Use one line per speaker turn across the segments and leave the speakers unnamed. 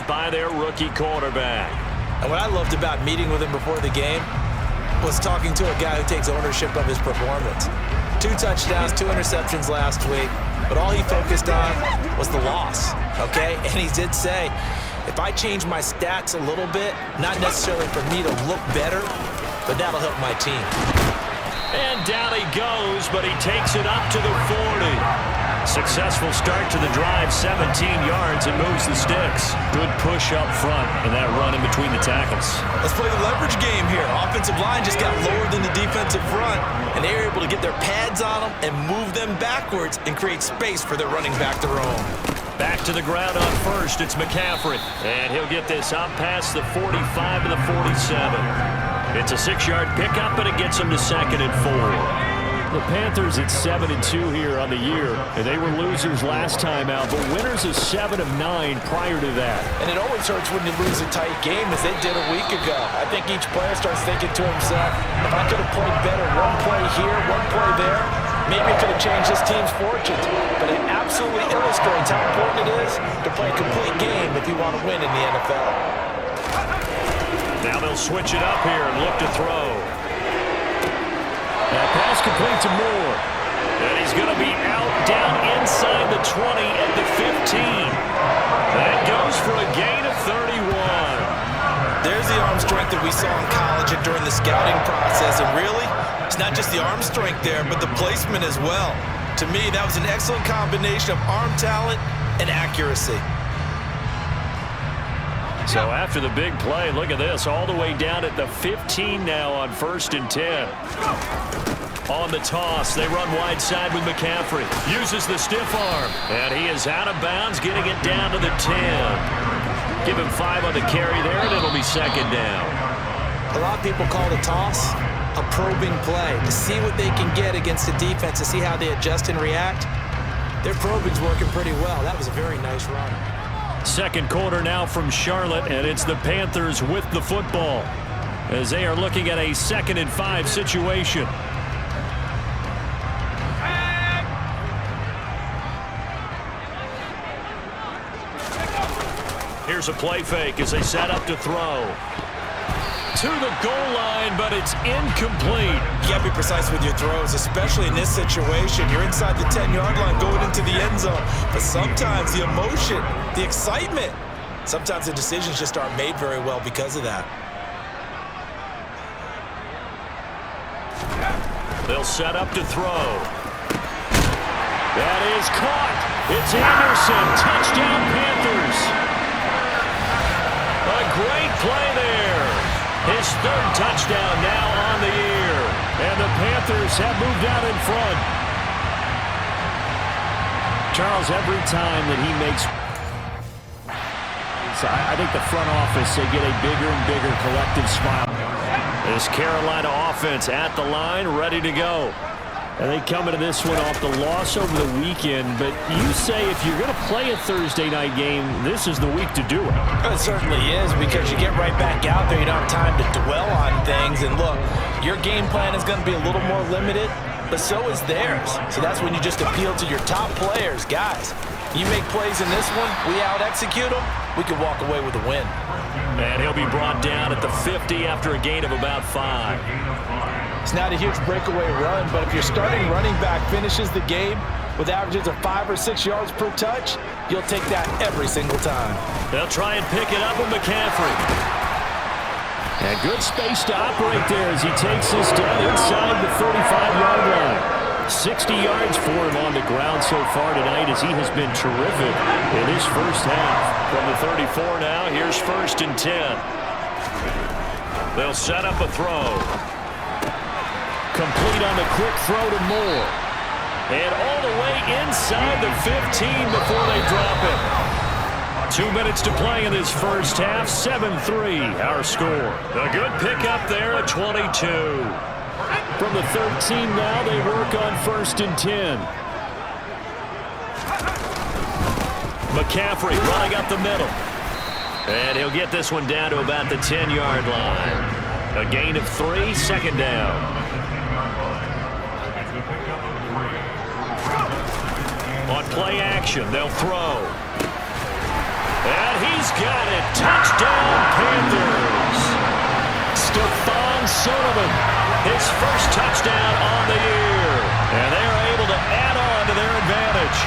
by their rookie quarterback.
And what I loved about meeting with him before the game was talking to a guy who takes ownership of his performance. 2 touchdowns, 2 interceptions last week, but all he focused on was the loss, okay? And he did say, if I change my stats a little bit, not necessarily for me to look better, but that'll help my team.
And down he goes, but he takes it up to the 40. Successful start to the drive, 17 yards, and moves the sticks. Good push up front, and that run in between the tackles.
Let's play the leverage game here. Offensive line just got lower than the defensive front, and they were able to get their pads on them and move them backwards and create space for their running back to roam.
Back to the ground on first, it's McCaffrey. And he'll get this up past the 45 to the 47. It's a 6-yard pickup, and it gets him to 2nd and 4. The Panthers at 7-2 here on the year, and they were losers last time out, but winners of 7 of 9 prior to that.
And it always hurts when you lose a tight game, as they did a week ago. I think each player starts thinking to himself, if I could have played better one play here, one play there, maybe it could have changed this team's fortunes. But it absolutely illustrates how important it is to play a complete game if you want to win in the NFL.
Now they'll switch it up here and look to throw. That pass complete to Moore. And he's going to be out down inside the 20 at the 15. That goes for a gain of 31.
There's the arm strength that we saw in college and during the scouting process. And really, it's not just the arm strength there, but the placement as well. To me, that was an excellent combination of arm talent and accuracy.
So after the big play, look at this, all the way down at the 15 now on 1st and 10. On the toss, they run wide side with McCaffrey. Uses the stiff arm, and he is out of bounds, getting it down to the 10. Give him 5 on the carry there, and it'll be 2nd down.
A lot of people call the toss a probing play, to see what they can get against the defense, to see how they adjust and react. Their probing's working pretty well. That was a very nice run.
2nd quarter now from Charlotte, and it's the Panthers with the football as they are looking at a 2nd and 5 situation. Here's a play fake as they set up to throw. To the goal line, but it's incomplete.
You got to be precise with your throws, especially in this situation. You're inside the 10-yard line going into the end zone. But sometimes the emotion, the excitement, sometimes the decisions just aren't made very well because of that.
They'll set up to throw. That is caught. It's Anderson. Touchdown, Panthers. A great play there. His 3rd touchdown now on the year. And the Panthers have moved out in front. Charles, every time that he makes... I think the front office, they get a bigger and bigger collective smile. This Carolina offense at the line, ready to go. And they come into this one off the loss over the weekend. But you say if you're going to play a Thursday night game, this is the week to do it.
It certainly is, because you get right back out there. You don't have time to dwell on things. And look, your game plan is going to be a little more limited, but so is theirs. So that's when you just appeal to your top players. Guys, you make plays in this one, we out-execute them, we can walk away with a win.
And he'll be brought down at the 50 after a gain of about 5.
It's not a huge breakaway run, but if your starting running back finishes the game with averages of 5 or 6 yards per touch, you'll take that every single time.
They'll try and pick it up with McCaffrey. And good space to operate there as he takes this down inside the 35-yard line. 60 yards for him on the ground so far tonight as he has been terrific in his first half. From the 34 now, here's 1st and 10. They'll set up a throw. Complete on the quick throw to Moore. And all the way inside the 15 before they drop it. 2 minutes to play in this first half. 7-3 our score. A good pickup there at 22. From the 13 now, they work on 1st and 10. McCaffrey running up the middle. And he'll get this one down to about the 10-yard line. A gain of 3, 2nd down. On play action, they'll throw. And he's He's got it. Touchdown, Panthers. Stephon Sullivan, his first touchdown on the year. And they're able to add on to their advantage.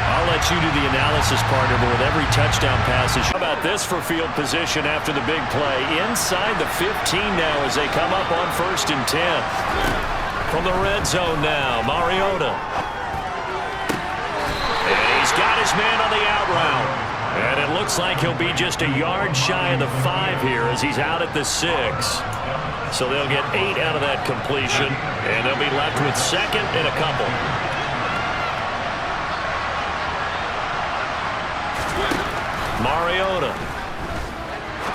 I'll let you do the analysis, partner, but with every touchdown passage. How about this for field position after the big play? Inside the 15 now as they come up on 1st and 10. From the red zone now, Mariota. And he's got his man on the out route. And it looks like he'll be just a yard shy of the 5 here as he's out at the 6. So they'll get 8 out of that completion, and they'll be left with 2nd and a couple. Mariota.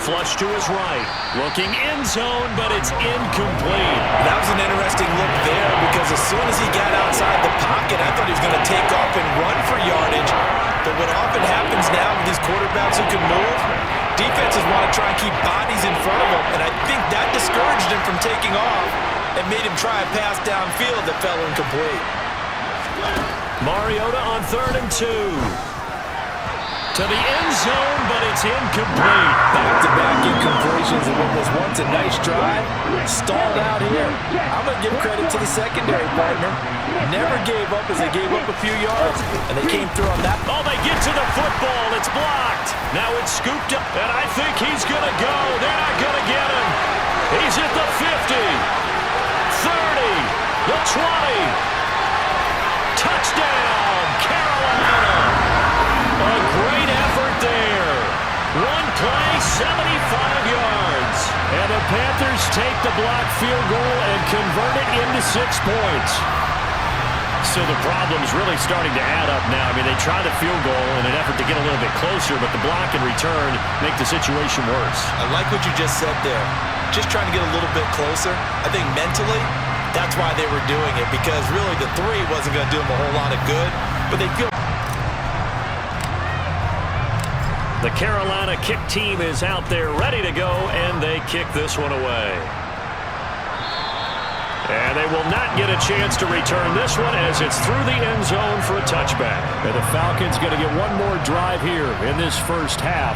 Flush to his right. Looking end zone, but it's incomplete.
That was an interesting look there because as soon as he got outside the pocket, I thought he was going to take off and run for yardage. But what often happens now with these quarterbacks who can move, defenses want to try and keep bodies in front of them. And I think that discouraged him from taking off and made him try a pass downfield that fell incomplete.
Mariota on 3rd and 2. To the end zone, but it's incomplete.
Back-to-back incompletions of what was once a nice drive. Stalled out here. I'm going to give credit to the secondary, partner. Never gave up as they gave up a few yards, and they came through on that.
Oh, they get to the football. It's blocked. Now it's scooped up, and I think he's going to go. They're not going to get him. He's at the 50, 30, the 20. Touchdown, Carolina. A great effort there. One play, 75 yards. And the Panthers take the blocked field goal and convert it into 6 points. So the problem's really starting to add up now. I mean, they try the field goal in an effort to get a little bit closer, but the block and return make the situation worse.
I like what you just said there. Just trying to get a little bit closer. I think mentally, that's why they were doing it, because really the 3 wasn't going to do them a whole lot of good, but they feel.
The Carolina kick team is out there ready to go, and they kick this one away. And they will not get a chance to return this one as it's through the end zone for a touchback. And the Falcons going to get one more drive here in this first half.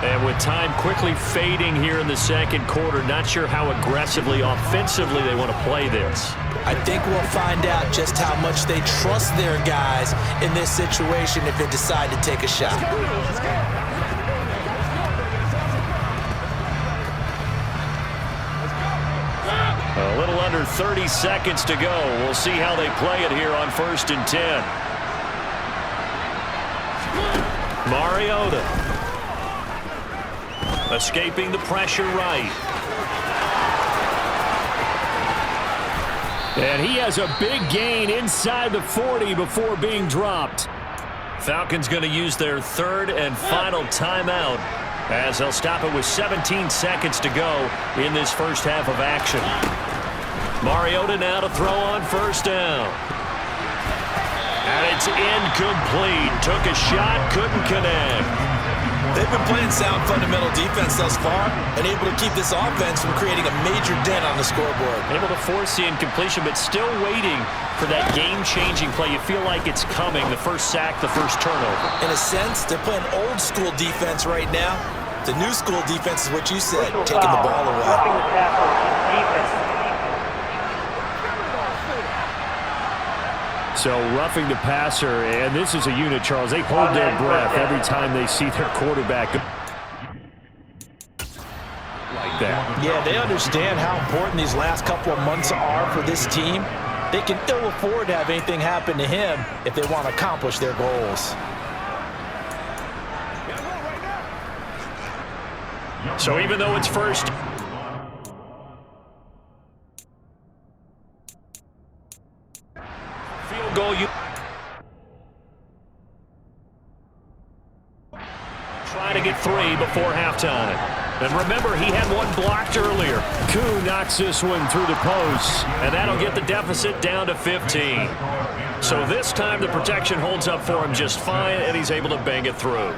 And with time quickly fading here in the 2nd quarter, not sure how aggressively, offensively they want to play this.
I think we'll find out just how much they trust their guys in this situation if they decide to take a shot.
A little under 30 seconds to go. We'll see how they play it here on 1st and 10. Mariota. Escaping the pressure right. And he has a big gain inside the 40 before being dropped. Falcons going to use their 3rd and final timeout as they'll stop it with 17 seconds to go in this first half of action. Mariota now to throw on 1st down. And it's incomplete. Took a shot, couldn't connect.
They've been playing sound fundamental defense thus far and able to keep this offense from creating a major dent on the scoreboard.
Able to force the incompletion, but still waiting for that game-changing play. You feel like it's coming, the first sack, the first turnover.
In a sense, they're playing old-school defense right now. The new school defense is what you said, taking the ball away.
So roughing the passer, and this is a unit, Charles. They hold their breath every time they see their quarterback like that.
Yeah, they understand how important these last couple of months are for this team. They can ill afford to have anything happen to him if they want to accomplish their goals.
So even though it's first, field goal, you try to get 3 before halftime. And remember, he had one blocked earlier. Koo knocks this one through the post, and that'll get the deficit down to 15. So this time the protection holds up for him just fine, and he's able to bang it through.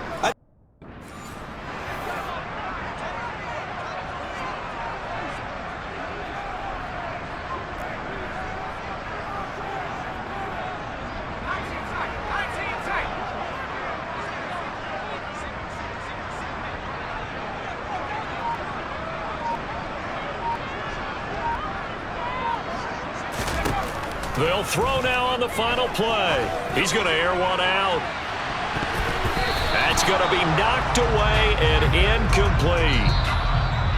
They'll throw now on the final play. He's going to air one out. That's going to be knocked away and incomplete.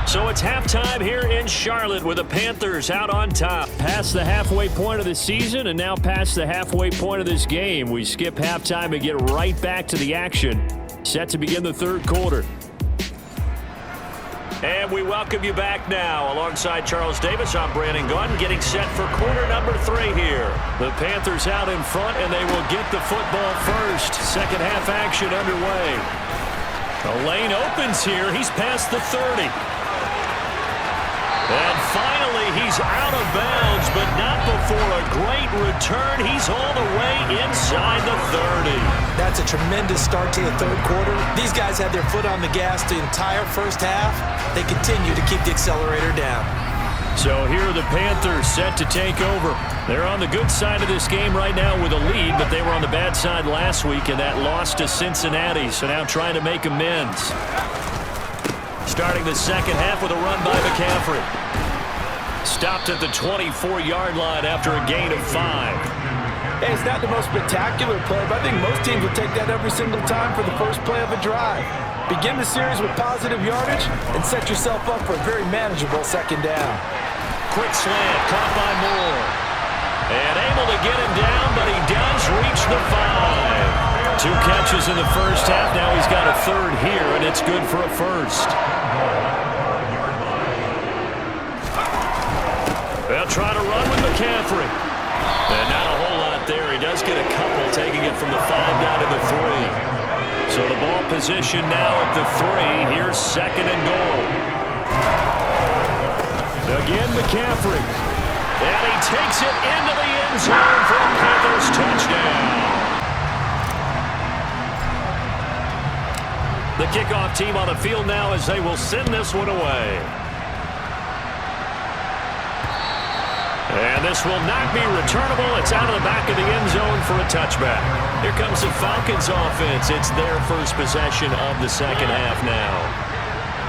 So it's halftime here in Charlotte with the Panthers out on top. Past the halfway point of the season and now past the halfway point of this game. We skip halftime and get right back to the action. Set to begin the third quarter. And we welcome you back now. Alongside Charles Davis, I'm Brandon Gaudin, getting set for quarter number 3 here. The Panthers out in front, and they will get the football first. Second half action underway. The lane opens here. He's past the 30. And finally, he's out of bounds, but not before a great return. He's all the way inside the 30.
That's a tremendous start to the third quarter. These guys had their foot on the gas the entire first half. They continue to keep the accelerator down.
So here are the Panthers set to take over. They're on the good side of this game right now with a lead, but they were on the bad side last week in that loss to Cincinnati, so now trying to make amends. Starting the second half with a run by McCaffrey. Stopped at the 24-yard line after a gain of 5.
Hey, it's not the most spectacular play, but I think most teams will take that every single time for the first play of a drive. Begin the series with positive yardage and set yourself up for a very manageable second down.
Quick slant, caught by Moore. And able to get him down, but he does reach the 5. 2 catches in the first half. Now he's got a third here, and it's good for a first. They'll try to run with McCaffrey. And not a whole lot there. He does get a couple, taking it from the 5 down to the 3. So the ball position now at the 3. Here's second and goal. Again, McCaffrey. And he takes it into the end zone for a Panthers touchdown. The kickoff team on the field now as they will send this one away. And this will not be returnable. It's out of the back of the end zone for a touchback. Here comes the Falcons offense. It's their first possession of the second half now.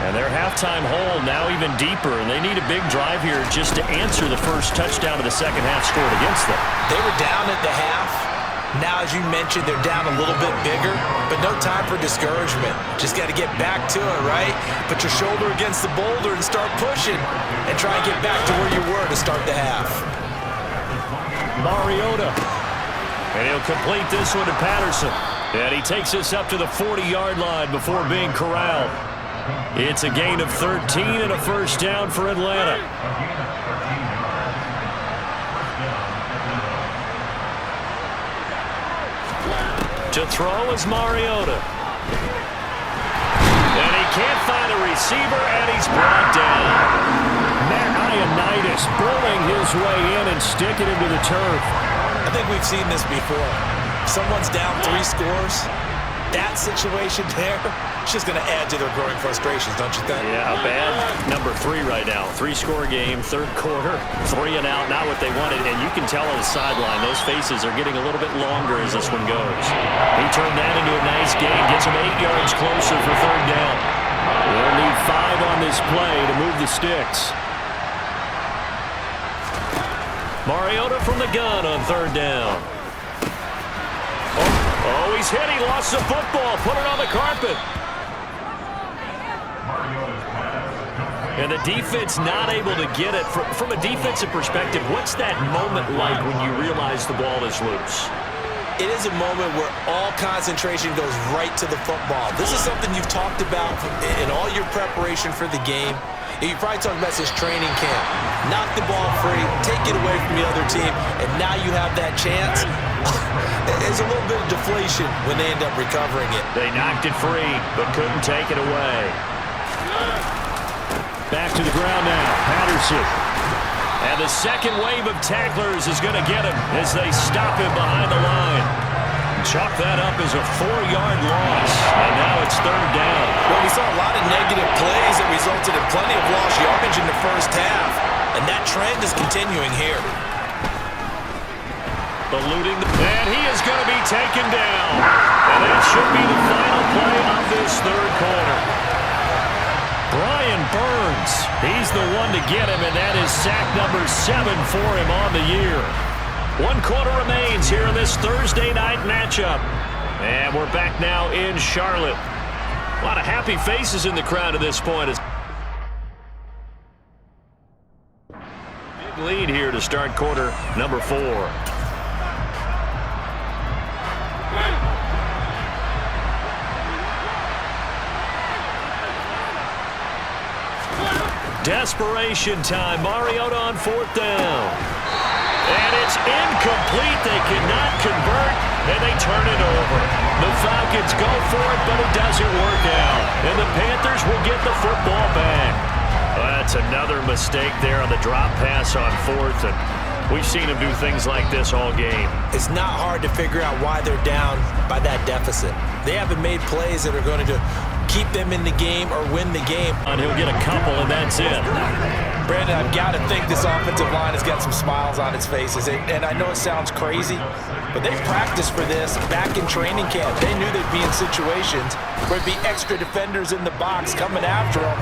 And their halftime hole now even deeper, and they need a big drive here just to answer the first touchdown of the second half scored against them.
They were down at the half. Now, as you mentioned, they're down a little bit bigger, but no time for discouragement. Just got to get back to it, right? Put your shoulder against the boulder and start pushing and try and get back to where you were to start the half.
Mariota. And he'll complete this one to Patterson. And he takes us up to the 40-yard line before being corralled. It's a gain of 13 and a first down for Atlanta. To throw is Mariota. And he can't find a receiver, and he's brought down. Ioannidis burrowing his way in and sticking him to the turf.
I think we've seen this before. Someone's down 3 scores. That situation there, it's just going to add to their growing frustrations, don't you think?
Yeah, a bad number 3 right now. 3-score game, third quarter, 3 and out, not what they wanted. And you can tell on the sideline, those faces are getting a little bit longer as this one goes. He turned that into a nice gain, gets him 8 yards closer for third down. They'll need 5 on this play to move the sticks. Mariota from the gun on third down. Oh, he's hit. He lost the football. Put it on the carpet. And the defense not able to get it. From a defensive perspective, what's that moment like when you realize the ball is loose?
It is a moment where all concentration goes right to the football. This is something you've talked about in all your preparation for the game. You probably talked about this training camp. Knock the ball free, take it away from the other team, and now you have that chance. There's a little bit of deflation when they end up recovering it.
They knocked it free, but couldn't take it away. Back to the ground now, Patterson. And the second wave of tacklers is going to get him as they stop him behind the line. Chalk that up as a 4-yard loss, and now it's third down.
Well, we saw a lot of negative plays that resulted in plenty of lost yardage in the first half, and that trend is continuing here.
Eluding, and he is going to be taken down. And that should be the final play of this third quarter. Brian Burns, he's the one to get him, and that is sack number 7 for him on the year. 1 quarter remains here in this Thursday night matchup. And we're back now in Charlotte. A lot of happy faces in the crowd at this point. Big lead here to start quarter number 4. Desperation time. Mariota on 4th down. And it's incomplete. They cannot convert, and they turn it over. The Falcons go for it, but it doesn't work out. And the Panthers will get the football back. That's another mistake there on the drop pass on 4th, and we've seen them do things like this all game.
It's not hard to figure out why they're down by that deficit. They haven't made plays that are going to keep them in the game or win the game.
And he'll get a couple, and that's it.
Brandon, I've got to think this offensive line has got some smiles on its faces. And I know it sounds crazy, but they practiced for this back in training camp. They knew they'd be in situations where there'd be extra defenders in the box coming after them,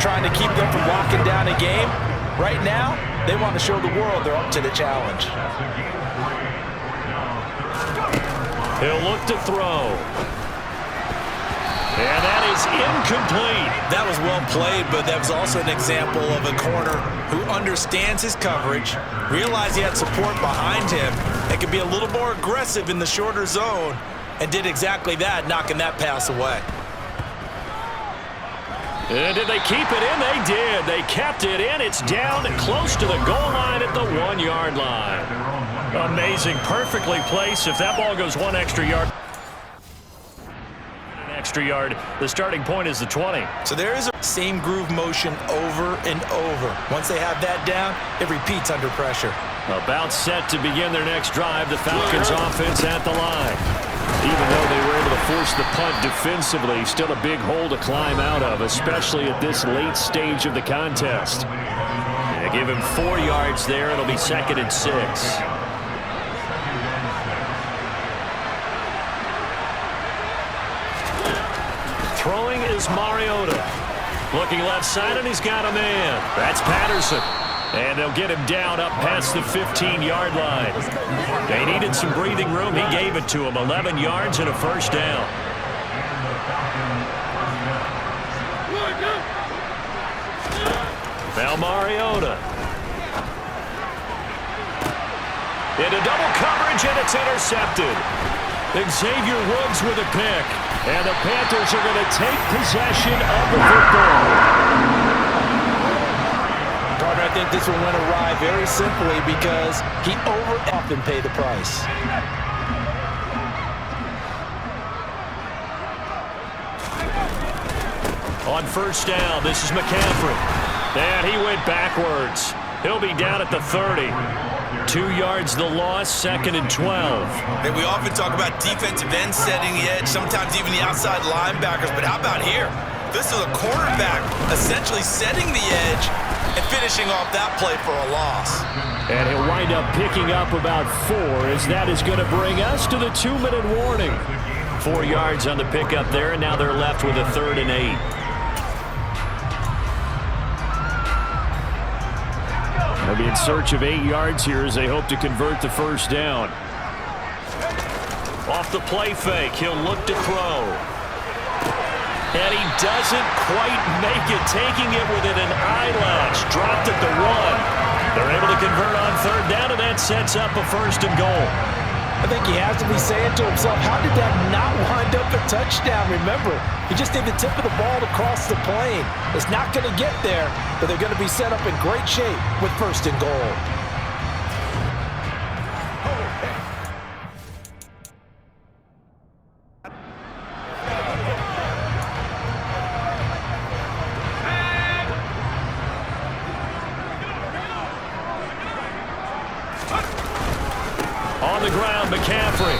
trying to keep them from locking down a game. Right now, they want to show the world they're up to the challenge.
He'll look to throw. And that is incomplete.
That was well played, but that was also an example of a corner who understands his coverage, realized he had support behind him, and could be a little more aggressive in the shorter zone, and did exactly that, knocking that pass away.
And did they keep it in? They did. They kept it in. It's down close to the goal line at the 1-yard line. Amazing. Perfectly placed. If that ball goes 1 extra yard. Yard. The starting point is the 20.
So there is a same groove motion over and over. Once they have that down, it repeats under pressure.
About set to begin their next drive. The Falcons offense at the line. Even though they were able to force the punt defensively, still a big hole to climb out of, especially at this late stage of the contest. They give him 4 yards there. It'll be 2nd and 6. Throwing is Mariota. Looking left side, and he's got a man. That's Patterson. And they'll get him down up past the 15-yard line. They needed some breathing room. He gave it to him. 11 yards and a first down. Now Mariota. Into double coverage, and it's intercepted. Xavier Woods with a pick. And the Panthers are going to take possession of the football.
Carter, I think this one went awry very simply because he often paid the price.
On first down, this is McCaffrey. And he went backwards. He'll be down at the 30. 2 yards the loss, 2nd and 12.
And we often talk about defensive ends setting the edge, sometimes even the outside linebackers, but how about here? This is a cornerback essentially setting the edge and finishing off that play for a loss.
And he'll wind up picking up about 4, as that is going to bring us to the 2-minute warning. 4 yards on the pickup there, and now they're left with a 3rd and 8. They'll be in search of 8 yards here as they hope to convert the first down. Off the play fake, he'll look to throw. And he doesn't quite make it, taking it within an eyelash. Dropped at the 1. They're able to convert on 3rd down, and that sets up a 1st and goal.
I think he has to be saying to himself, how did that not wind up a touchdown? Remember, he just need the tip of the ball to cross the plane. It's not going to get there, but they're going to be set up in great shape with 1st and goal.
On the ground, McCaffrey.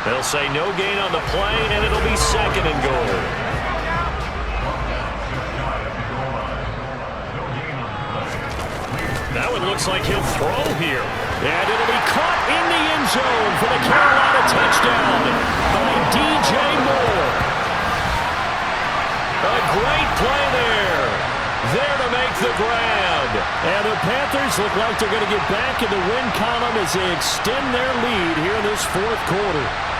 They'll say no gain on the play, and it'll be 2nd and goal. That one looks like he'll throw here. And it'll be caught in the end zone for the Carolina touchdown by DJ Moore. A great play there. There to make the ground. And the Panthers look like they're going to get back in the win column as they extend their lead here in this fourth quarter.